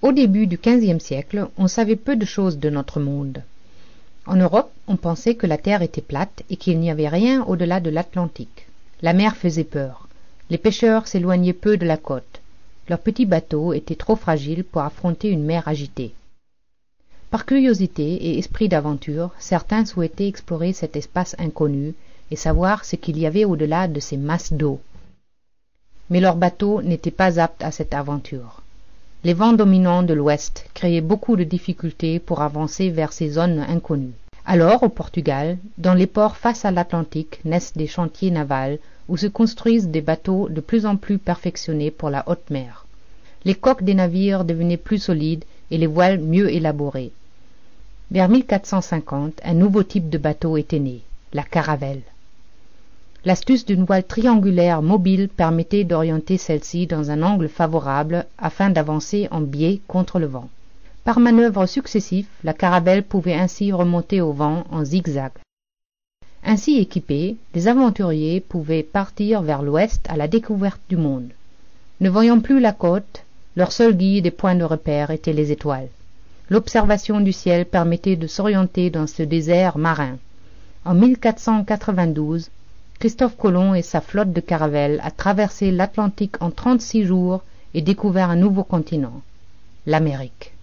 Au début du XVe siècle, on savait peu de choses de notre monde. En Europe, on pensait que la Terre était plate et qu'il n'y avait rien au-delà de l'Atlantique. La mer faisait peur. Les pêcheurs s'éloignaient peu de la côte. Leurs petits bateaux étaient trop fragiles pour affronter une mer agitée. Par curiosité et esprit d'aventure, certains souhaitaient explorer cet espace inconnu et savoir ce qu'il y avait au-delà de ces masses d'eau. Mais leurs bateaux n'étaient pas aptes à cette aventure. Les vents dominants de l'ouest créaient beaucoup de difficultés pour avancer vers ces zones inconnues. Alors, au Portugal, dans les ports face à l'Atlantique, naissent des chantiers navals où se construisent des bateaux de plus en plus perfectionnés pour la haute mer. Les coques des navires devenaient plus solides et les voiles mieux élaborées. Vers 1450, un nouveau type de bateau était né, la caravelle. L'astuce d'une voile triangulaire mobile permettait d'orienter celle-ci dans un angle favorable afin d'avancer en biais contre le vent. Par manœuvres successives, la caravelle pouvait ainsi remonter au vent en zigzag. Ainsi équipés, les aventuriers pouvaient partir vers l'ouest à la découverte du monde. Ne voyant plus la côte, leur seul guide et point de repère étaient les étoiles. L'observation du ciel permettait de s'orienter dans ce désert marin. En 1492, Christophe Colomb et sa flotte de caravelles a traversé l'Atlantique en 36 jours et découvert un nouveau continent, l'Amérique.